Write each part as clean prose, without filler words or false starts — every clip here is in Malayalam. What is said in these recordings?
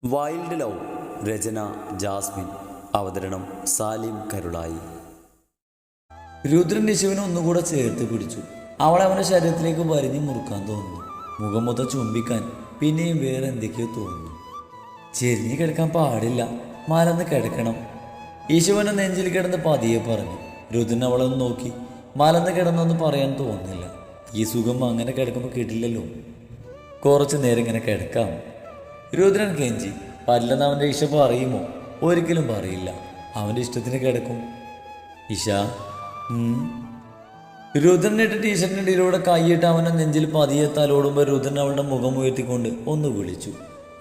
Wild love. രചന ജാസ്മിൻ. അവതരണം സാലിം കരുളായി. രുദ്രൻ ശിവനെ ഒന്നുകൂടെ ചേർത്ത് പിടിച്ചു. അവളെ അവൻ്റെ ശരീരത്തിലേക്ക് വരിഞ്ഞ് മുറുക്കാൻ തോന്നുന്നു. മുഖം മൊത്തം ചുംബിക്കാൻ പിന്നെയും വേറെ എന്തൊക്കെയോ തോന്നുന്നു. ചെരിഞ്ഞ് കിടക്കാൻ പാടില്ല, മലന്ന് കിടക്കണം. ഈശുവനെ നെഞ്ചിൽ കിടന്ന് പതിയെ പറഞ്ഞു. രുദ്രൻ അവളെ ഒന്ന് നോക്കി. മലന്ന് കിടന്നൊന്നും പറയാൻ തോന്നുന്നില്ല. ഈ സുഖം അങ്ങനെ കിടക്കുമ്പോൾ കിട്ടില്ലല്ലോ. കുറച്ചു നേരം ഇങ്ങനെ കിടക്കാം. രുദ്രൻ കെഞ്ചി. പറ്റില്ലെന്ന് അവൻ്റെ ഇഷ പറയുമോ? ഒരിക്കലും പറയില്ല. അവൻ്റെ ഇഷ്ടത്തിന് കിടക്കും. ഇഷ രുദ്രനിട്ട് ടീഷർട്ടിൻ്റെ ഇടയിലൂടെ കൈയിട്ട് അവൻ്റെ നെഞ്ചിൽ പതിയെ തലോടുമ്പോൾ രുദ്രൻ അവളുടെ മുഖം ഉയർത്തിക്കൊണ്ട് ഒന്ന് വിളിച്ചു.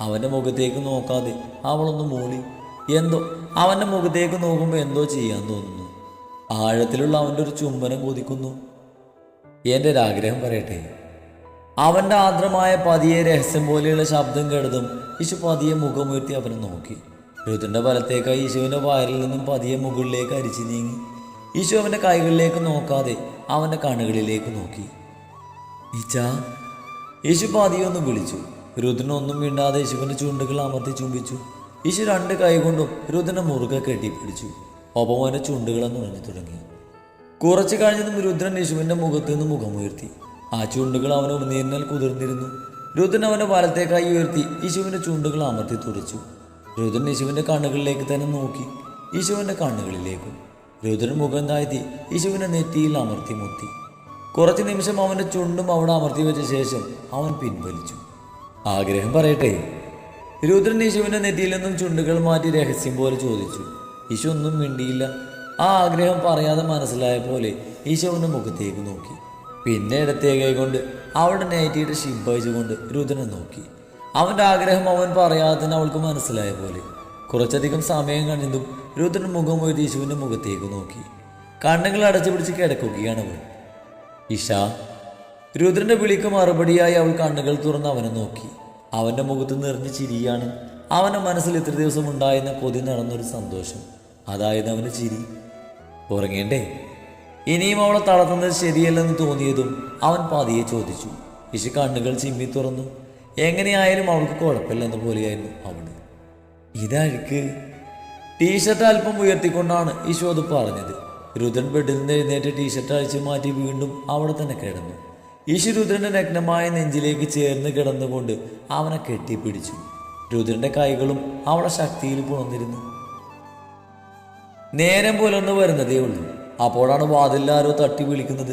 അവൻ്റെ മുഖത്തേക്ക് നോക്കാതെ അവളൊന്ന് മൂളി. എന്തോ അവൻ്റെ മുഖത്തേക്ക് നോക്കുമ്പോൾ എന്തോ ചെയ്യാൻ തോന്നുന്നു. ആഴത്തിലുള്ള അവൻ്റെ ഒരു ചുംബനം കൊതിക്കുന്നു. എൻ്റെ ഒരാഗ്രഹം പറയട്ടെ. അവൻ്റെ ആർദ്രമായ പതിയെ രഹസ്യം പോലെയുള്ള ശബ്ദം കേട്ടതും ഈശു പതിയെ മുഖമുയർത്തി അവനെ നോക്കി. രുദ്രൻ്റെ വലത്തേക്കായി ഈശുവിൻ്റെ വയറിൽ നിന്നും പതിയെ മുകളിലേക്ക് അരിച്ചു നീങ്ങി. ഈശു അവൻ്റെ കൈകളിലേക്ക് നോക്കാതെ അവൻ്റെ കണ്ണുകളിലേക്ക് നോക്കി. ഈച്ചാ, ഈശു പതിയെ ഒന്ന് വിളിച്ചു. രുദ്രൻ ഒന്നും മിണ്ടാതെ യേശുവിൻ്റെ ചുണ്ടുകൾ അമർത്തി ചുംബിച്ചു. ഈശു രണ്ട് കൈ കൊണ്ടും രുദ്രനെ മുറുകെ കെട്ടിപ്പിടിച്ചു. ഒപ്പം അവൻ്റെ ചുണ്ടുകളെ നുഴഞ്ഞു തുടങ്ങി. കുറച്ചു കഴിഞ്ഞതും രുദ്രൻ യേശുവിൻ്റെ മുഖത്ത് നിന്ന് മുഖമുയർത്തി. ആ ചുണ്ടുകൾ അവന് ഉമിനീരിനാൽ കുതിർന്നിരുന്നു. രുദ്രൻ അവൻ്റെ വലത്തേക്കായി ഉയർത്തി യേശുവിൻ്റെ ചുണ്ടുകൾ അമർത്തി തുറച്ചു. രുദ്രൻ യേശുവിൻ്റെ കണ്ണുകളിലേക്ക് തന്നെ നോക്കി. യേശുവിൻ്റെ കണ്ണുകളിലേക്കും. രുദ്രൻ മുഖം താഴ്ത്തി യേശുവിൻ്റെ നെറ്റിയിൽ അമർത്തി മുത്തി. കുറച്ച് നിമിഷം അവൻ്റെ ചുണ്ടും അവിടെ അമർത്തി വെച്ച ശേഷം അവൻ പിൻവലിച്ചു. ആഗ്രഹം പറയട്ടെ. രുദ്രൻ യേശുവിൻ്റെ നെറ്റിയിൽ നിന്നും ചുണ്ടുകൾ മാറ്റി രഹസ്യം പോലെ ചോദിച്ചു. യേശു ഒന്നും മിണ്ടിയില്ല. ആ ആഗ്രഹം പറയാതെ മനസ്സിലായ പോലെ യേശുവിൻ്റെ മുഖത്തേക്ക് നോക്കി. പിന്നെ ഇടത്തേ കൈ കൊണ്ട് അവളുടെ നെറ്റിയിട്ട് ശിബയിച്ചുകൊണ്ട് രുദ്രനെ നോക്കി. അവൻ്റെ ആഗ്രഹം അവൻ പറയാതെ തന്നെ അവൾക്ക് മനസ്സിലായ പോലെ. കുറച്ചധികം സമയം കഴിഞ്ഞതും രുദ്രൻ മുഖം ഉയർത്തി യേശുവിൻ്റെ മുഖത്തേക്ക് നോക്കി. കണ്ണുകൾ അടച്ചു പിടിച്ച് കിടക്കുകയാണ് അവൾ. ഇഷ. രുദ്രൻ്റെ വിളിക്ക് മറുപടിയായി അവൾ കണ്ണുകൾ തുറന്ന് അവനെ നോക്കി. അവൻ്റെ മുഖത്ത് നിറഞ്ഞ ചിരിയാണ്. അവൻ്റെ മനസ്സിൽ ഇത്ര ദിവസം ഉണ്ടായിരുന്ന കൊതി നടന്നൊരു സന്തോഷം. അതായത് അവൻ്റെ ചിരി. ഉറങ്ങേണ്ടേ? ഇനിയും അവളെ തളർത്തുന്നത് ശരിയല്ലെന്ന് തോന്നിയതും അവൻ പതിയെ ചോദിച്ചു. ഇഷ കണ്ണുകൾ ചിമ്മി തുറന്നു. എങ്ങനെയായാലും അവൾക്ക് കുഴപ്പമില്ലെന്ന പോലെയായിരുന്നു അവള്. ഇതഴുക്ക്. ടീഷർട്ട് അല്പം ഉയർത്തിക്കൊണ്ടാണ് ഈശോ അത് പറഞ്ഞത്. രുദ്രൻ ബെഡിൽ നിന്ന് എഴുന്നേറ്റ് ടീഷർട്ട് അഴിച്ചു മാറ്റി വീണ്ടും അവിടെ തന്നെ കിടന്നു. ഈശു രുദ്രന്റെ നഗ്നമായ നെഞ്ചിലേക്ക് ചേർന്ന് കിടന്നുകൊണ്ട് അവനെ കെട്ടിപ്പിടിച്ചു. രുദ്രന്റെ കൈകളും അവളെ ശക്തിയിൽ പുണർന്നിരുന്നു. നേരം പുലർന്നു വരുന്നതേ ഉള്ളൂ. അപ്പോഴാണ് വാതിലാരോ തട്ടി വിളിക്കുന്നത്.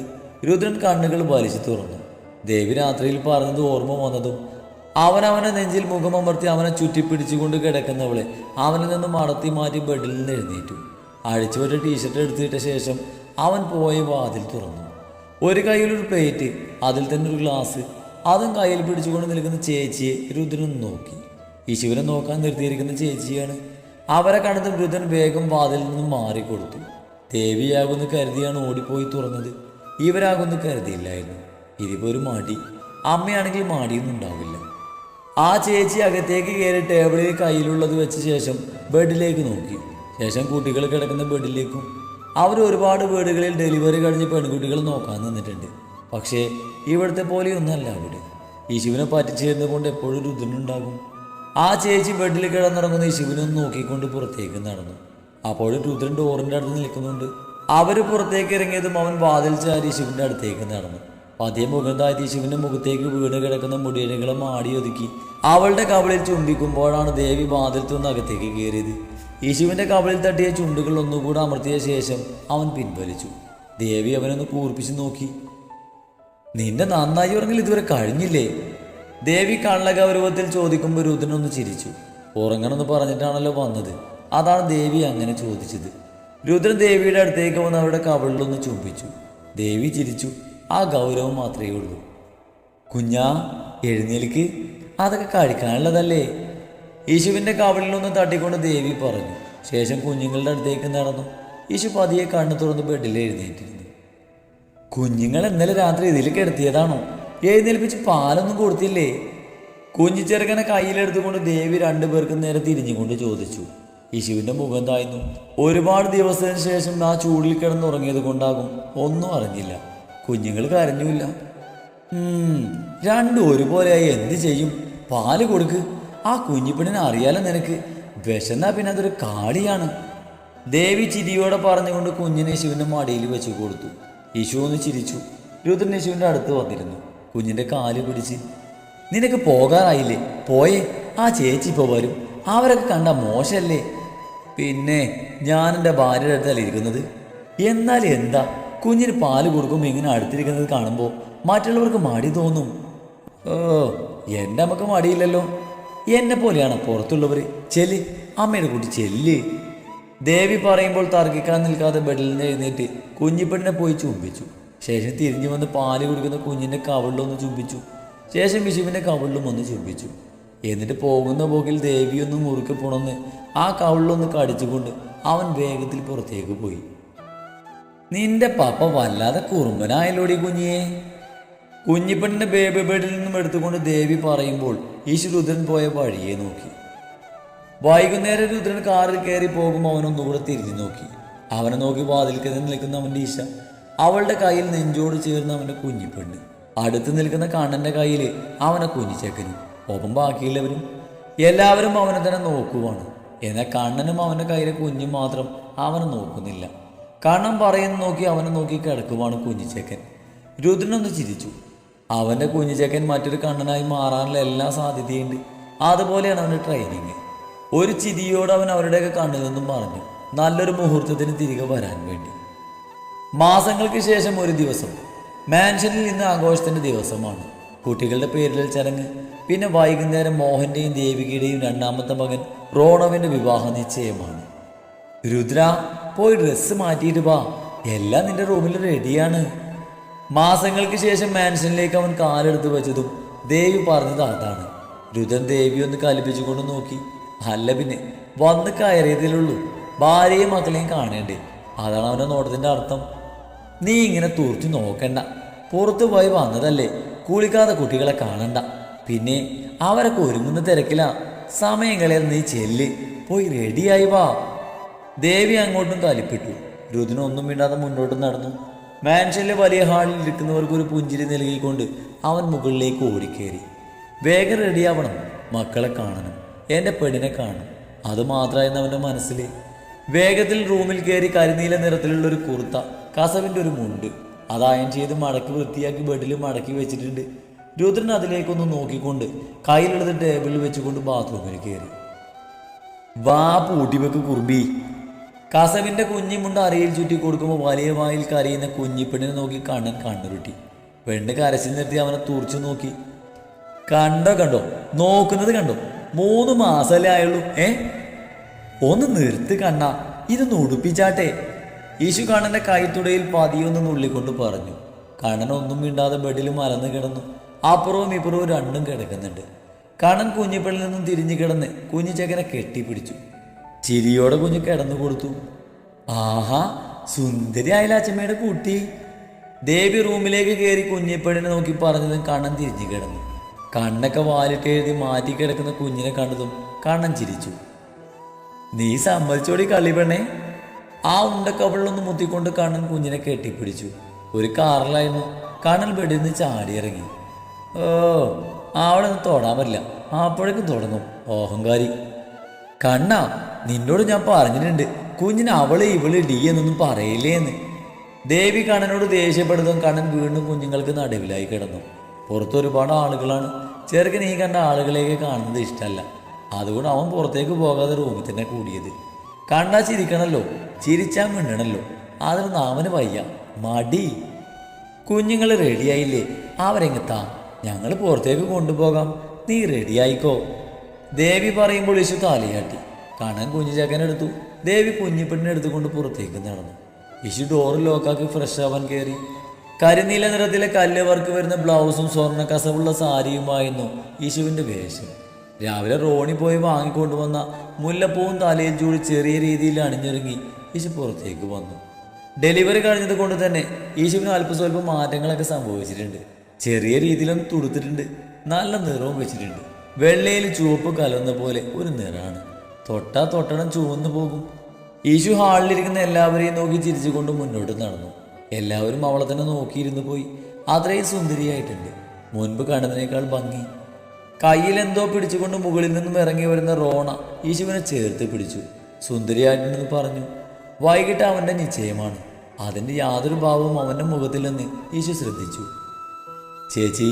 രുദ്രൻ കണ്ണുകൾ വലിച്ചു തുറന്നു. ദേവി രാത്രിയിൽ പറഞ്ഞത് ഓർമ്മ വന്നതും അവനെ നെഞ്ചിൽ മുഖമമർത്തി അവനെ ചുറ്റിപ്പിടിച്ചുകൊണ്ട് കിടക്കുന്നവളെ അവനിൽ നിന്ന് മടത്തി മാറ്റി ബെഡിൽ നിന്ന് എഴുന്നേറ്റു. അഴിച്ചുവറ്റ ടീഷർട്ട് എടുത്തിട്ട ശേഷം അവൻ പോയി വാതിൽ തുറന്നു. ഒരു കയ്യിലൊരു പ്ലേറ്റ്, അതിൽ തന്നെ ഒരു ഗ്ലാസ്. അതും കയ്യിൽ പിടിച്ചുകൊണ്ട് നിൽക്കുന്ന ചേച്ചിയെ രുദ്രൻ നോക്കി. ഈശുവിനെ നോക്കാൻ നിർത്തിയിരിക്കുന്ന ചേച്ചിയാണ്. അവരെ കണ്ടതും രുദ്രൻ വേഗം വാതിൽ നിന്നും മാറിക്കൊടുത്തു. ദേവിയാകുന്നു കരുതിയാണ് ഓടിപ്പോയി തുറന്നത്. ഇവരാകുന്നു കരുതിയില്ലായിരുന്നു. ഇതിപ്പോൾ ഒരു മടി. അമ്മയാണെങ്കിൽ മടിയൊന്നും ഉണ്ടാവില്ല. ആ ചേച്ചി അകത്തേക്ക് കയറി ടേബിളിൽ കയ്യിലുള്ളത് വെച്ച ശേഷം ബെഡിലേക്ക് നോക്കി. ശേഷം കുട്ടികൾ കിടക്കുന്ന ബെഡിലേക്കും. അവർ ഒരുപാട് വീടുകളിൽ ഡെലിവറി കഴിഞ്ഞ് പെൺകുട്ടികൾ നോക്കാൻ നിന്നിട്ടുണ്ട്. പക്ഷേ ഇവിടുത്തെ പോലെയൊന്നല്ല അവിടെ. യേശുവിനെ പറ്റിച്ചേർന്നത് കൊണ്ട് എപ്പോഴും രുദ്രനുണ്ടാകും. ആ ചേച്ചി ബെഡിൽ കിടന്നിറങ്ങുന്ന യേശുവിനെ നോക്കിക്കൊണ്ട് പുറത്തേക്ക് നടന്നു. അപ്പോഴും രുദ്രൻ ഡോറിൻ്റെ അടുത്ത് നിൽക്കുന്നുണ്ട്. അവർ പുറത്തേക്ക് ഇറങ്ങിയതും അവൻ വാതിൽ ചാരി യേശുവിൻ്റെ അടുത്തേക്ക് നടന്നു. പതിയെ മുഖം താഴ്ത്തി യേശുവിൻ്റെ മുഖത്തേക്ക് വീണ് കിടക്കുന്ന മുടിയനുകളെ മാടി ഒതുക്കി അവളുടെ കവിളിൽ ചുംബിക്കുമ്പോഴാണ് ദേവി വാതിൽ തുറന്ന് അകത്തേക്ക് കയറിയത്. യേശുവിൻ്റെ കവിളിൽ തട്ടിയ ചുണ്ടുകൾ ഒന്നുകൂടെ അമർത്തിയ ശേഷം അവൻ പിൻവലിച്ചു. ദേവി അവനൊന്ന് കൂർപ്പിച്ച് നോക്കി. നിന്റെ നന്നായി ഉറങ്ങൽ ഇതുവരെ കഴിഞ്ഞില്ലേ? ദേവി കള്ളഗൗരവത്തിൽ ചോദിക്കുമ്പോൾ രുദ്രനൊന്ന് ചിരിച്ചു. ഉറങ്ങണമെന്ന് പറഞ്ഞിട്ടാണല്ലോ വന്നത്, അതാണ് ദേവി അങ്ങനെ ചോദിച്ചത്. രുദ്രൻ ദേവിയുടെ അടുത്തേക്ക് വന്ന് അവരുടെ കവിളിലൊന്ന് ചുംബിച്ചു. ദേവി ചിരിച്ചു. ആ ഗൗരവം മാത്രമേ ഉള്ളൂ. കുഞ്ഞാ, എഴുന്നേൽക്ക്, അതൊക്കെ കഴിക്കാനുള്ളതല്ലേ? യേശുവിൻ്റെ കവിളിലൊന്ന് തട്ടിക്കൊണ്ട് ദേവി പറഞ്ഞു. ശേഷം കുഞ്ഞുങ്ങളുടെ അടുത്തേക്ക് നടന്നു. യേശു പതിയെ കണ്ണു തുറന്ന് ബെഡിൽ എഴുന്നേറ്റിരുന്നു. കുഞ്ഞുങ്ങൾ ഇന്നലെ രാത്രി ഇതിൽ കിടത്തിയതാണോ? എഴുന്നേൽപ്പിച്ച് പാലൊന്നും കൊടുത്തില്ലേ? കുഞ്ഞിച്ചെറുക്കനെ കയ്യിലെടുത്തുകൊണ്ട് ദേവി രണ്ടുപേർക്കും നേരെ തിരിഞ്ഞുകൊണ്ട് ചോദിച്ചു. യേശുവിൻ്റെ മുഖം താഴ്ന്നു. ഒരുപാട് ദിവസത്തിന് ശേഷം ആ ചൂടിൽ കിടന്നുറങ്ങിയത് കൊണ്ടാകും ഒന്നും അറിഞ്ഞില്ല. കുഞ്ഞുങ്ങൾ കരഞ്ഞുമില്ല. രണ്ടും ഒരുപോലെയായി എന്ത് ചെയ്യും? പാല് കൊടുക്ക്. ആ കുഞ്ഞിപ്പെണ്ണിനെ അറിയാലോ നിനക്ക്. വിശന്നാ പിന്നെ അതൊരു കാളിയാണ്. ദേവി ചിരിയോടെ പറഞ്ഞുകൊണ്ട് കുഞ്ഞിനെ യേശുവിൻ്റെ മടിയിൽ വെച്ച് കൊടുത്തു. യേശു ഒന്ന് ചിരിച്ചു. രുദ്രൻ യേശുവിൻ്റെ അടുത്ത് വന്നിരുന്നു. കുഞ്ഞിൻ്റെ കാല് പിടിച്ച്, നിനക്ക് പോകാറായില്ലേ? പോയേ, ആ ചേച്ചി ഇപ്പോൾ വരും. അവരൊക്കെ കണ്ട മോശമല്ലേ? പിന്നെ ഞാൻ എൻ്റെ ഭാര്യയുടെ അടുത്തല്ല ഇരിക്കുന്നത്. എന്നാൽ എന്താ, കുഞ്ഞിന് പാല് കൊടുക്കുമ്പോൾ ഇങ്ങനെ അടുത്തിരിക്കുന്നത് കാണുമ്പോൾ മറ്റുള്ളവർക്ക് മടി തോന്നും. ഓ, എൻ്റെ അമ്മക്ക് മടിയില്ലല്ലോ. എന്നെ പോലെയാണ് പുറത്തുള്ളവർ. ചെല്ല്, അമ്മയുടെ കൂട്ടി ചെല്ല്. ദേവി പറയുമ്പോൾ തർക്കിക്കാൻ നിൽക്കാതെ ബെഡിൽ നിന്ന് എഴുന്നേറ്റ് കുഞ്ഞിപ്പെണ്ണിനെ പോയി ചുംബിച്ചു. ശേഷം തിരിഞ്ഞു വന്ന് പാല് കുടിക്കുന്ന കുഞ്ഞിൻ്റെ കവിളിലൊന്ന് ചുംബിച്ചു. ശേഷം വിഷുവിൻ്റെ കവിളിലും ഒന്ന് ചുംബിച്ചു. എന്നിട്ട് പോകുന്ന പോക്കിൽ ദേവിയൊന്ന് മുറുക്കെ പുണന്ന് ആ കവിളിലൊന്ന് കടിച്ചുകൊണ്ട് അവൻ വേഗത്തിൽ പുറത്തേക്ക് പോയി. നിന്റെ പപ്പ വല്ലാതെ കുറുമ്പനായല്ലോടി കുഞ്ഞിയെ. കുഞ്ഞിപ്പെണ്ണിന്റെ ബേബി ബെഡിൽ നിന്നും എടുത്തുകൊണ്ട് ദേവി പറയുമ്പോൾ ഈശു രുദ്രൻ പോയ വഴിയെ നോക്കി. വൈകുന്നേരം രുദ്രൻ കാറിൽ കയറി പോകുമ്പോൾ അവനൊന്നുകൂടെ തിരിഞ്ഞു നോക്കി. അവനെ നോക്കി വാതിൽക്കൽ നിൽക്കുന്ന അവൻ്റെ ഈശ, അവളുടെ കയ്യിൽ നെഞ്ചോട് ചേർന്ന് അവൻ്റെ കുഞ്ഞിപ്പെണ്ണ്, അടുത്ത് നിൽക്കുന്ന കണ്ണൻ്റെ കയ്യിൽ അവനെ കുഞ്ഞിച്ചേക്കനും, ഒപ്പം ബാക്കിയുള്ളവരും എല്ലാവരും അവനെ തന്നെ നോക്കുവാണ്. എന്നാൽ കണ്ണനും അവൻ്റെ കയ്യിലെ കുഞ്ഞും മാത്രം അവനെ നോക്കുന്നില്ല. കണ്ണൻ പറയുന്ന നോക്കി അവനെ നോക്കി കിടക്കുവാണ് കുഞ്ഞിച്ചേക്കൻ. രുദ്രനൊന്ന് ചിരിച്ചു. അവൻ്റെ കുഞ്ഞിച്ചേക്കൻ മറ്റൊരു കണ്ണനായി മാറാനുള്ള എല്ലാ സാധ്യതയുണ്ട്. അതുപോലെയാണ് അവൻ്റെ ട്രെയിനിങ്. ഒരു ചിരിയോട് അവൻ അവരുടെയൊക്കെ കണ്ണിൽ നിന്നും പറഞ്ഞു, നല്ലൊരു മുഹൂർത്തത്തിന് തിരികെ വരാൻ വേണ്ടി. മാസങ്ങൾക്ക് ശേഷം ഒരു ദിവസം മാൻഷനിൽ ഇന്ന് ആഘോഷത്തിൻ്റെ ദിവസമാണ്. കുട്ടികളുടെ പേരിൽ ചടങ്ങ്. പിന്നെ വൈകുന്നേരം മോഹൻ്റെയും ദേവികയുടെയും രണ്ടാമത്തെ മകൻ റോണവിൻ്റെ വിവാഹ നിശ്ചയമാണ്. രുദ്ര, പോയി ഡ്രസ്സ് മാറ്റിയിട്ട് വാ, എല്ലാം നിന്റെ റൂമിൽ റെഡിയാണ്. മാസങ്ങൾക്ക് ശേഷം മാൻഷനിലേക്ക് അവൻ കാലെടുത്ത് വെച്ചതും ദേവി പറഞ്ഞത് അതാണ്. രുദ്രൻ ദേവി ഒന്ന് കലിപ്പിച്ചുകൊണ്ട് നോക്കി. അല്ല പിന്നെ, വന്ന് കയറിയതിലുള്ളൂ, ഭാര്യയും മക്കളെയും കാണേണ്ടേ, അതാണ് അവൻ്റെ നോട്ടത്തിൻ്റെ അർത്ഥം. നീ ഇങ്ങനെ തുറച്ചു നോക്കണ്ട, പുറത്തു പോയി വന്നതല്ലേ, കുളിക്കാതെ കുട്ടികളെ കാണണ്ട. പിന്നെ അവരൊക്കെ ഒരുങ്ങുന്ന തിരക്കിലാ, സമയം കളയാൻ നീ ചെല്ല്, പോയി റെഡിയായി വാ. ദേവി അങ്ങോട്ടും കലിപ്പിട്ടു. രുദ്രൻ ഒന്നും മിണ്ടാതെ മുന്നോട്ട് നടന്നു. മാൻഷനിലെ വലിയ ഹാളിൽ ഇരിക്കുന്നവർക്ക് ഒരു പുഞ്ചിരി നൽകിക്കൊണ്ട് അവൻ മുകളിലേക്ക് ഓടിക്കേറി. വേഗം റെഡിയാവണം, മക്കളെ കാണണം, എൻ്റെ പെണ്ണിനെ കാണണം, അത് മാത്രമായിരുന്നു അവൻ്റെ മനസ്സിൽ. വേഗത്തിൽ റൂമിൽ കയറി കരിനീല നിറത്തിലുള്ള ഒരു കുർത്ത, കസവിൻ്റെ ഒരു മുണ്ട്, അത് അയൺ ചെയ്ത് മടക്കി വൃത്തിയാക്കി ബെഡിൽ മടക്കി വെച്ചിട്ടുണ്ട്. രുദ്രൻ അതിലേക്കൊന്ന് നോക്കിക്കൊണ്ട് കയ്യിലുള്ളത് ടേബിളിൽ വെച്ചുകൊണ്ട് ബാത്റൂമിൽ കയറി. വാ പൂട്ടിവെക്ക് കുറുമ്പി. കസവിൻ്റെ കുഞ്ഞിമുണ്ട് അരയിൽ ചുറ്റി കൊടുക്കുമ്പോൾ വലിയ വായിൽ കരയുന്ന കുഞ്ഞിപ്പെണ്ണിനെ നോക്കി കണ്ണൻ കണ്ണുരുട്ടി. പെണ്ണ് കരച്ചിൽ നിർത്തി അവനെ തുറച്ചു നോക്കി. കണ്ടോ, നോക്കുന്നത് കണ്ടോ, 3 മാസമല്ലേ ആയുള്ളൂ. ഒന്ന് നിർത്ത് കണ്ണ, ഇതൊന്ന് ഉടുപ്പിച്ചാട്ടെ. ഈശു കണ്ണൻ്റെ കൈത്തുടയിൽ പതിയൊന്ന് നുള്ളിക്കൊണ്ട് പറഞ്ഞു. കണ്ണൻ ഒന്നും മിണ്ടാതെ ബെഡിൽ മലന്ന് കിടന്നു. അപ്പുറവും ഇപ്പുറവും രണ്ടും കിടക്കുന്നുണ്ട്. കണ്ണൻ കുഞ്ഞിപ്പെണ്ണിൽ നിന്നും തിരിഞ്ഞു കിടന്ന് കുഞ്ഞിച്ചക്കനെ കെട്ടിപ്പിടിച്ചു. ചിരിയോടെ കുഞ്ഞ് കിടന്നു കൊടുത്തു. ആഹാ, സുന്ദരി ആയില്ല അച്ഛമ്മയുടെ കുട്ടി. ദേവി റൂമിലേക്ക് കയറി കുഞ്ഞിപ്പെണ്ണിനെ നോക്കി പറഞ്ഞതും കണ്ണൻ തിരിഞ്ഞു കിടന്നു. കണ്ണൊക്കെ വാലിട്ട് എഴുതി മാറ്റി കിടക്കുന്ന കുഞ്ഞിനെ കണ്ടതും കണ്ണൻ ചിരിച്ചു. നീ സമ്മതിച്ചോടി കളിപ്പെണ്ണേ. ആ ഉണ്ടക്കവളിലൊന്ന് മുത്തിക്കൊണ്ട് കണ്ണൻ കുഞ്ഞിനെ കെട്ടിപ്പിടിച്ചു. ഒരു കാറിലായിരുന്നു. കണ്ണൻ ബെഡിൽ നിന്ന് ചാടിയിറങ്ങി. ഓ, അവിടെ നിന്ന് തൊടാൻ പറ്റില്ല, അപ്പോഴേക്കും തുടങ്ങും ഓഹങ്കാരി. കണ്ണ, നിന്നോട് ഞാൻ പറഞ്ഞിട്ടുണ്ട്, കുഞ്ഞിന് അവള് ഇവള് ഡി എന്നൊന്നും പറയില്ലേ എന്ന്. ദേവി കണ്ണനോട് ദേഷ്യപ്പെടുന്നതും കണ്ണൻ വീണ്ടും കുഞ്ഞുങ്ങൾക്ക് നടുവിലായി കിടന്നു. പുറത്ത് ഒരുപാട് ആളുകളാണ്. ചെറുക്കൻ ഈ കണ്ട ആളുകളെയൊക്കെ കാണുന്നത് ഇഷ്ടമല്ല. അതുകൊണ്ട് അവൻ പുറത്തേക്ക് പോകാതെ റൂമിൽ തന്നെ കൂടിയത്. കണ്ടാ ചിരിക്കണല്ലോ, ചിരിച്ചാൽ മിണ്ടണല്ലോ, അതിനൊന്നും അവന് വയ്യ, മടി. കുഞ്ഞുങ്ങൾ റെഡിയായില്ലേ? അവരെങ്ങത്താ, ഞങ്ങൾ പുറത്തേക്ക് കൊണ്ടുപോകാം, നീ റെഡിയായിക്കോ. ദേവി പറയുമ്പോൾ യേശു താലിയാട്ടി. കണ്ണൻ കുഞ്ഞിച്ചക്കനെടുത്തു. ദേവി കുഞ്ഞിപ്പെണ്ണിനെ എടുത്തുകൊണ്ട് പുറത്തേക്ക് നടന്നു. യേശു ഡോറ് ലോക്കാക്കി ഫ്രഷ് ആവാൻ കയറി. കരിനീല നിറത്തിലെ കല്ല് വർക്ക് വരുന്ന ബ്ലൗസും സ്വർണ്ണ കസവുള്ള സാരിയുമായിരുന്നു യേശുവിൻ്റെ വേഷം. രാവിലെ റോണി പോയി വാങ്ങിക്കൊണ്ടുവന്ന മുല്ലപ്പൂവും തലയിൽ ചൂടി ചെറിയ രീതിയിൽ അണിഞ്ഞൊരുങ്ങി യേശു പുറത്തേക്ക് വന്നു. ഡെലിവറി കഴിഞ്ഞത് കൊണ്ട് തന്നെ യേശുവിന് അല്പസ്വല്പം മാറ്റങ്ങളൊക്കെ സംഭവിച്ചിട്ടുണ്ട്. ചെറിയ രീതിയിലൊന്ന് തുടുത്തിട്ടുണ്ട്. നല്ല നിറവും വെച്ചിട്ടുണ്ട്. വെള്ളയിൽ ചുവപ്പ് കലർന്ന പോലെ ഒരു നിറാണ്. തൊട്ടണം ചുവന്നു പോകും. യേശു ഹാളിലിരിക്കുന്ന എല്ലാവരെയും നോക്കി ചിരിച്ചുകൊണ്ട് മുന്നോട്ട് നടന്നു. എല്ലാവരും അവളെ തന്നെ നോക്കിയിരുന്നു പോയി. അത്രയും സുന്ദരിയായിട്ടുണ്ട്. മുൻപ് കണ്ടതിനേക്കാൾ ഭംഗി. കയ്യിലെന്തോ പിടിച്ചുകൊണ്ട് മുകളിൽ നിന്നും ഇറങ്ങി വരുന്ന റോണ യേശുവിനെ ചേർത്ത് പിടിച്ചു. സുന്ദരിയായിട്ടുണ്ടെന്ന് പറഞ്ഞു. വൈകിട്ട് അവൻ്റെ നിശ്ചയമാണ്. അതിൻ്റെ യാതൊരു ഭാവവും അവൻ്റെ മുഖത്തിൽ നിന്ന് യേശു ശ്രദ്ധിച്ചു. ചേച്ചി,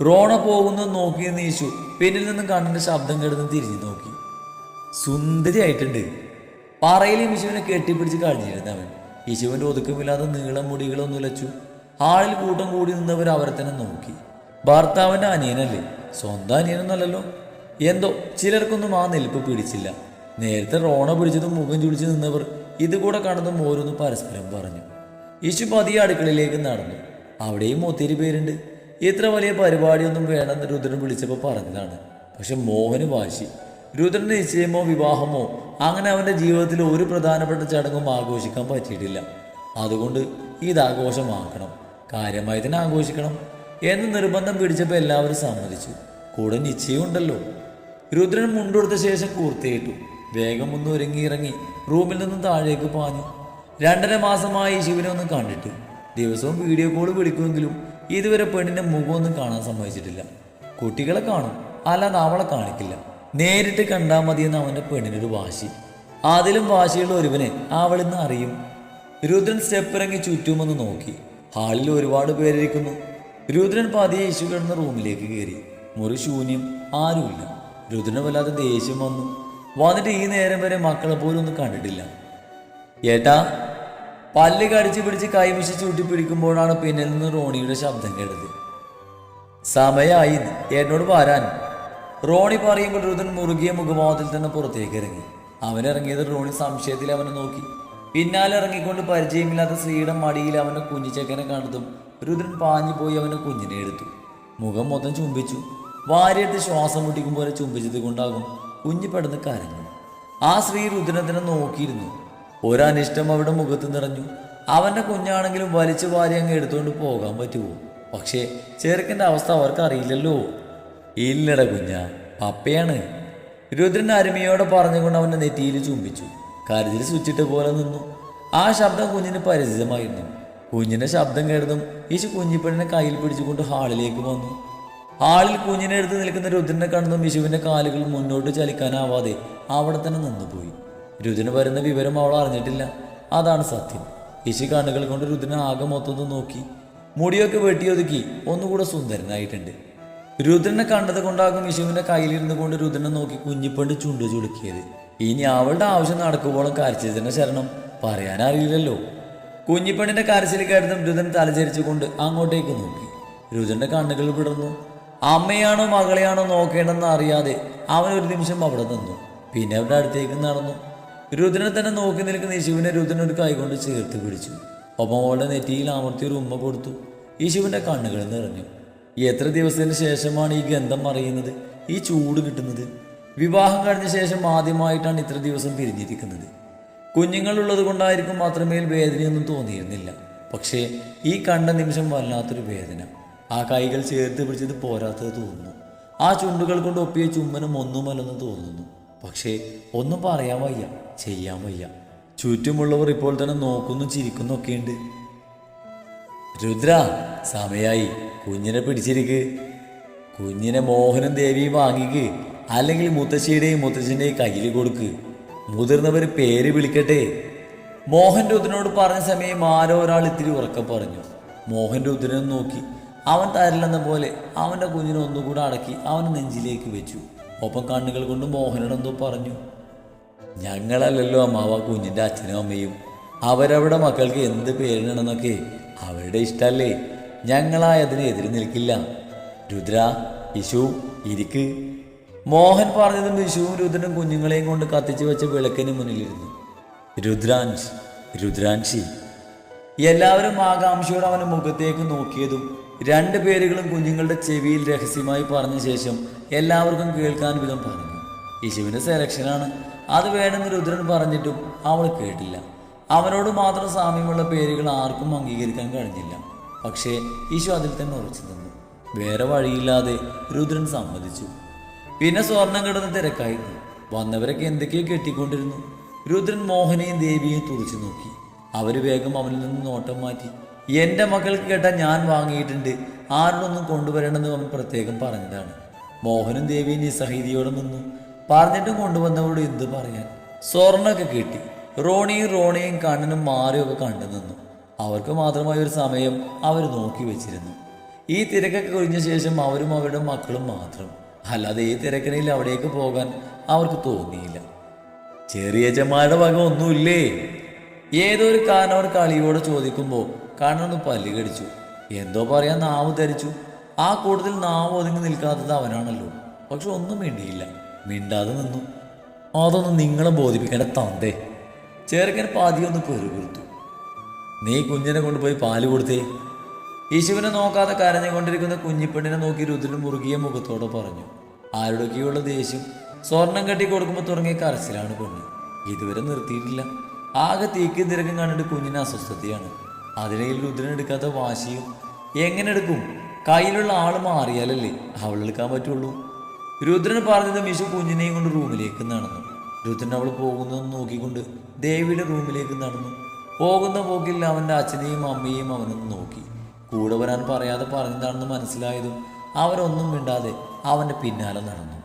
റോണ പോകുന്നത് നോക്കിയെന്ന് യേശു പിന്നിൽ നിന്നും കണ്ണിൻ്റെ ശബ്ദം കേടുന്ന് തിരിഞ്ഞു നോക്കി. സുന്ദരിയായിട്ടുണ്ട്. പറയിലും യേശുവിനെ കെട്ടിപ്പിടിച്ച് കഴിഞ്ഞിരുന്നവൻ യേശുവിൻ്റെ ഒതുക്കമില്ലാതെ നീളം മുടികളൊന്നും ഉലച്ചു. ആളിൽ കൂട്ടം കൂടി നിന്നവർ അവരെ തന്നെ നോക്കി. ഭർത്താവിൻ്റെ അനിയനല്ലേ, സ്വന്തം അനിയനൊന്നല്ലല്ലോ. എന്തോ ചിലർക്കൊന്നും ആ നിൽപ്പ് പിടിച്ചില്ല. നേരത്തെ റോണ പിടിച്ചതും മുഖം ചുളിച്ച് നിന്നവർ ഇതുകൂടെ കണ്ടതും ഓരോന്ന് പരസ്പരം പറഞ്ഞു. യേശു പതിയെ അടുക്കളയിലേക്ക് നടന്നു. അവിടെയും ഒത്തിരി പേരുണ്ട്. ഇത്ര വലിയ പരിപാടിയൊന്നും വേണമെന്ന് രുദ്രൻ വിളിച്ചപ്പോൾ പറഞ്ഞതാണ്. പക്ഷെ മോഹന് വാശി. രുദ്രൻ്റെ നിശ്ചയമോ വിവാഹമോ അങ്ങനെ അവൻ്റെ ജീവിതത്തിൽ ഒരു പ്രധാനപ്പെട്ട ചടങ്ങും ആഘോഷിക്കാൻ പറ്റിയിട്ടില്ല. അതുകൊണ്ട് ഇതാഘോഷമാക്കണം, കാര്യമായി തന്നെ ആഘോഷിക്കണം എന്ന് നിർബന്ധം പിടിച്ചപ്പോൾ എല്ലാവരും സമ്മതിച്ചു. കൂടെ നിശ്ചയമുണ്ടല്ലോ. രുദ്രൻ മുണ്ടെടുത്ത ശേഷം കൂർത്തിയിട്ടു. വേഗം ഒന്ന് ഒരുങ്ങിയിറങ്ങി റൂമിൽ നിന്നും താഴേക്ക് പാഞ്ഞു. 2.5 മാസമായി ശിവനെ ഒന്നും കണ്ടിട്ട്. ദിവസവും വീഡിയോ കോൾ വിളിക്കുമെങ്കിലും ഇതുവരെ പെണ്ണിൻ്റെ മുഖമൊന്നും കാണാൻ സമ്മതിച്ചിട്ടില്ല. കുട്ടികളെ കാണും, അല്ലാതെ അവളെ കാണിക്കില്ല. നേരിട്ട് കണ്ടാൽ മതിയെന്ന് അവൻ്റെ പെണ്ണിനൊരു വാശി. അതിലും വാശിയുള്ള ഒരുവനെ അവളിന്ന് അറിയും. രുദ്രൻ സ്റ്റെപ്പ് ഇറങ്ങി ചുറ്റുമൊന്ന് നോക്കി. ഹാളിൽ ഒരുപാട് പേരിരിക്കുന്നു. രുദ്രൻ പതിയെ യേശു കിടന്ന റൂമിലേക്ക് കയറി. മുറി ശൂന്യം, ആരുമില്ല. രുദ്രന് വല്ലാതെ ദേഷ്യം വന്നിട്ട് ഈ നേരം വരെ മക്കളെ പോലും ഒന്നും കണ്ടിട്ടില്ല. ഏട്ടാ, പല്ല് കടിച്ച് പിടിച്ച് കൈവിശി ചൂട്ടിപ്പിടിക്കുമ്പോഴാണ് പിന്നിൽ നിന്ന് റോണിയുടെ ശബ്ദം കേട്ടത്. സമയമായി എന്നോട് വരാൻ. റോണി പറയുമ്പോൾ രുദ്രൻ മുറുകിയ മുഖഭാവത്തിൽ തന്നെ പുറത്തേക്ക് ഇറങ്ങി. അവനിറങ്ങിയത് റോണി സംശയത്തിൽ അവനെ നോക്കി. പിന്നാലെ ഇറങ്ങിക്കൊണ്ട് പരിചയമില്ലാത്ത സ്ത്രീയുടെ മടിയിൽ അവൻ്റെ കുഞ്ഞിച്ചക്കനെ കണ്ടതും രുദ്രൻ പാഞ്ഞു പോയി അവൻ്റെ കുഞ്ഞിനെ എടുത്തു. മുഖം മൊത്തം ചുംബിച്ചു. വാരിയെടുത്ത് ശ്വാസം മുട്ടിക്കും പോലെ ചുംബിച്ചത് കൊണ്ടാകും കുഞ്ഞ് പെടുന്ന് കരഞ്ഞു. ആ സ്ത്രീ രുദ്രനെ തന്നെ നോക്കിയിരുന്നു. ഒരനിഷ്ടം അവരുടെ മുഖത്ത് നിറഞ്ഞു. അവൻ്റെ കുഞ്ഞാണെങ്കിലും വലിച്ചു വാരി അങ്ങ് എടുത്തുകൊണ്ട് പോകാൻ പറ്റുമോ? പക്ഷേ ചെറുക്കൻ്റെ അവസ്ഥ അവർക്ക് അറിയില്ലല്ലോ. ഇല്ലട കുഞ്ഞാ, പപ്പയാണ്. രുദ്രൻ അരുമയോടെ പറഞ്ഞുകൊണ്ട് അവൻ്റെ നെറ്റിയിൽ ചുംബിച്ചു. കരുതിൽ സ്വിച്ചിട്ട് പോലെ നിന്നു. ആ ശബ്ദം കുഞ്ഞിന് പരിചിതമായിരുന്നു. കുഞ്ഞിൻ്റെ ശബ്ദം കേട്ടതും യേശു കുഞ്ഞിപ്പെണ്ണിനെ കയ്യിൽ പിടിച്ചുകൊണ്ട് ഹാളിലേക്ക് വന്നു. ഹാളിൽ കുഞ്ഞിനെ എടുത്ത് നിൽക്കുന്ന രുദ്രനെ കണ്ടതും യേശുവിൻ്റെ കാലുകൾ മുന്നോട്ട് ചലിക്കാനാവാതെ അവിടെ തന്നെ നിന്നുപോയി. രുദ്രന് വരുന്ന വിവരം അവൾ അറിഞ്ഞിട്ടില്ല. അതാണ് സത്യം. യേശു കണ്ണുകൾ കൊണ്ട് രുദ്രനെ ആകെ മൊത്തം നോക്കി. മുടിയൊക്കെ വെട്ടിയൊതുക്കി ഒന്നുകൂടെ സുന്ദരനായിട്ടുണ്ട്. രുദ്രനെ കണ്ടത് കൊണ്ടാകും യേശുവിൻ്റെ കയ്യിലിരുന്നു കൊണ്ട് രുദ്രനെ നോക്കി കുഞ്ഞിപ്പെണ്ണ് ചുണ്ടു ചുളുക്കിയത്. ഇനി അവളുടെ ആവശ്യം നടക്കുമ്പോഴും കരച്ചിലിന്റെ ശരണം പറയാനറിയില്ലല്ലോ. കുഞ്ഞിപ്പെണ്ണിന്റെ കരച്ചിൽ കേട്ടതും രുദ്രൻ തലചരിച്ചുകൊണ്ട് അങ്ങോട്ടേക്ക് നോക്കി. രുദ്രന്റെ കണ്ണുകൾ വിടർന്നു. അമ്മയാണോ മകളെയാണോ നോക്കേണ്ടെന്ന് അറിയാതെ അവൻ ഒരു നിമിഷം അവിടെ നിന്നു. പിന്നെ അവരുടെ അടുത്തേക്ക് നടന്നു. രുദ്രനെ തന്നെ നോക്കി നിൽക്കുന്ന യേശുവിനെ രുദ്രൻ ഒരു കൈകൊണ്ട് ചേർത്ത് പിടിച്ചു. ഒപ്പം അവളുടെ നെറ്റിയിൽ അമർത്തി ഒരു ഉമ്മ കൊടുത്തു. യേശുവിൻ്റെ കണ്ണുകൾ നിറഞ്ഞു. എത്ര ദിവസത്തിന് ശേഷമാണ് ഈ ഗന്ധം അറിയുന്നത്, ഈ ചൂട് കിട്ടുന്നത്? വിവാഹം കഴിഞ്ഞ ശേഷം ആദ്യമായിട്ടാണ് ഇത്ര ദിവസം പിരിഞ്ഞിരിക്കുന്നത്. കുഞ്ഞുങ്ങളുള്ളത് കൊണ്ടായിരിക്കും അത്രമേൽ വേദനയൊന്നും തോന്നിയിരുന്നില്ല. പക്ഷേ ഈ കണ്ട നിമിഷം വല്ലാത്തൊരു വേദന. ആ കൈകൾ ചേർത്ത് പിടിച്ചത് പോരാത്തത് തോന്നുന്നു. ആ ചുണ്ടുകൾ കൊണ്ട് ഒപ്പിയ ചുമ്മനും ഒന്നുമല്ലെന്ന് തോന്നുന്നു. പക്ഷേ ഒന്നും പറയാൻ വയ്യ, ചെയ്യാൻ വയ്യ. ചുറ്റുമുള്ളവർ ഇപ്പോൾ തന്നെ നോക്കുന്നു, ചിരിക്കുന്നൊക്കെയുണ്ട്. രുദ്ര, സമയായി. കുഞ്ഞിനെ പിടിച്ചിരിക്ക്. കുഞ്ഞിനെ മോഹനും ദേവിയും വാങ്ങിക്ക്, അല്ലെങ്കിൽ മുത്തശ്ശിയുടെയും മുത്തശ്ശൻ്റെയും കയ്യിൽ കൊടുക്ക്. മുതിർന്നവർ പേര് വിളിക്കട്ടെ. മോഹൻ രുദ്രനോട് പറഞ്ഞ സമയം ആരോ ഒരാൾ ഇത്തിരി ഉറക്കം പറഞ്ഞു. മോഹൻ രുദ്രനെ നോക്കി. അവൻ തരില്ലെന്ന പോലെ അവൻ്റെ കുഞ്ഞിനെ ഒന്നുകൂടെ അടക്കി അവൻ നെഞ്ചിലേക്ക് വെച്ചു. ഒപ്പം കണ്ണുകൾ കൊണ്ട് മോഹനോടെന്തോ പറഞ്ഞു. ഞങ്ങളല്ലല്ലോ അമ്മാവ കുഞ്ഞിൻ്റെ അച്ഛനും അമ്മയും. അവരവരുടെ മക്കൾക്ക് എന്ത് പേരിടണമെന്നൊക്കെ അവരുടെ ഇഷ്ടമല്ലേ. ഞങ്ങളായതിന് എതിര് നിൽക്കില്ല. രുദ്ര, ഇശു, ഇരിക്ക്. മോഹൻ പറഞ്ഞതും വിഷുവും രുദ്രനും കുഞ്ഞുങ്ങളെയും കൊണ്ട് കത്തിച്ചു വെച്ച വിളക്കിന് മുന്നിലിരുന്നു. രുദ്രാൻഷ്, രുദ്രാൻഷി. എല്ലാവരും ആകാംക്ഷയോടെ അവൻ്റെ മുഖത്തേക്ക് നോക്കിയതും 2 പേരുകളും കുഞ്ഞുങ്ങളുടെ ചെവിയിൽ രഹസ്യമായി പറഞ്ഞ ശേഷം എല്ലാവർക്കും കേൾക്കാൻ വിധം പറഞ്ഞു. യേശുവിൻ്റെ സെലക്ഷനാണ്, അത് വേണമെന്ന് രുദ്രൻ പറഞ്ഞിട്ടും അവൾ കേട്ടില്ല. അവനോട് മാത്രം സാമ്യമുള്ള പേരുകൾ ആർക്കും അംഗീകരിക്കാൻ കഴിഞ്ഞില്ല. പക്ഷേ യേശു അതിൽ തന്നെ ഉറച്ചു നിന്നു. വേറെ വഴിയില്ലാതെ രുദ്രൻ സമ്മതിച്ചു. പിന്നെ സ്വർണം കിടന്ന് തിരക്കായിരുന്നു. വന്നവരൊക്കെ എന്തൊക്കെയോ കെട്ടിക്കൊണ്ടിരുന്നു. രുദ്രൻ മോഹനെയും ദേവിയെയും തുറച്ചു നോക്കി. അവർ വേഗം അവനിൽ നിന്ന് നോട്ടം മാറ്റി. എൻ്റെ മക്കൾക്ക് കേട്ടാൽ ഞാൻ വാങ്ങിയിട്ടുണ്ട്, ആരോടൊന്നും കൊണ്ടുവരണമെന്ന് അവൻ പ്രത്യേകം പറഞ്ഞതാണ്. മോഹനും ദേവിയും നിസ്സഹീതിയോടെ നിന്നു. പറഞ്ഞിട്ടും കൊണ്ടുവന്നവരോട് എന്ത് പറയാൻ? സ്വർണ്ണമൊക്കെ കിട്ടി. റോണിയും കണ്ണനും മാറിയൊക്കെ കണ്ടു നിന്നു. അവർക്ക് മാത്രമായ ഒരു സമയം അവർ നോക്കി വെച്ചിരുന്നു. ഈ തിരക്കൊക്കെ കഴിഞ്ഞ ശേഷം അവരും അവരുടെ മക്കളും മാത്രം. അല്ലാതെ ഈ തിരക്കിനിൽ അവിടേക്ക് പോകാൻ അവർക്ക് തോന്നിയില്ല. ചെറിയ ചെമ്മാരുടെ വക ഒന്നുമില്ലേ? ഏതോ ഒരു കാരണം അവർ കളിയോടെ ചോദിക്കുമ്പോൾ കണ്ണൊന്ന് പല്ലി കടിച്ചു. എന്തോ പറയാൻ നാവ് ധരിച്ചു. ആ കൂട്ടത്തിൽ നാവ് ഒതുങ്ങി നിൽക്കാത്തത് അവനാണല്ലോ. പക്ഷെ ഒന്നും മിണ്ടിയില്ല. മിണ്ടാതെ നിന്നു. അതൊന്നും നിങ്ങളെ ബോധിപ്പിക്കേണ്ട തന്തേ. ചെറുക്കൻ പാതിയൊന്ന് പെറുപിറുത്തു. നീ കുഞ്ഞിനെ കൊണ്ടുപോയി പാല് കൊടുത്തേ. യേശുവിനെ നോക്കാതെ കരഞ്ഞുകൊണ്ടിരിക്കുന്ന കുഞ്ഞിപ്പെണ്ണിനെ നോക്കി രുദ്രൻ മുറുകിയ മുഖത്തോടെ പറഞ്ഞു. ആരുടെയൊക്കെയുള്ള ദേഷ്യം. സ്വർണം കെട്ടി കൊടുക്കുമ്പോൾ തുടങ്ങിയ കരച്ചിലാണ് പെണ്ണ്. ഇതുവരെ നിർത്തിയിട്ടില്ല. ആകെ തീക്കും തിരക്കും കണ്ടിട്ട് കുഞ്ഞിന് അസ്വസ്ഥതയാണ്. അതിനിടയിൽ രുദ്രൻ എടുക്കാത്ത വാശിയും. എങ്ങനെ എടുക്കും? കയ്യിലുള്ള ആൾ മാറിയാലല്ലേ അവളെടുക്കാൻ പറ്റുള്ളൂ. രുദ്രൻ പറഞ്ഞത് മിശു കുഞ്ഞിനെയും കൊണ്ട് റൂമിലേക്ക് നടന്നു. രുദ്രൻ അവൾ പോകുന്നതെന്ന് നോക്കിക്കൊണ്ട് ദേവിയുടെ റൂമിലേക്ക് നടന്നു. പോകുന്ന പോക്കിൽ അവൻ്റെ അച്ഛനെയും അമ്മയെയും അവനൊന്ന് നോക്കി. കൂടെ വരാൻ പറയാതെ പറഞ്ഞതാണെന്ന് മനസ്സിലായതും അവരൊന്നും മിണ്ടാതെ അവൻ്റെ പിന്നാലെ നടന്നു.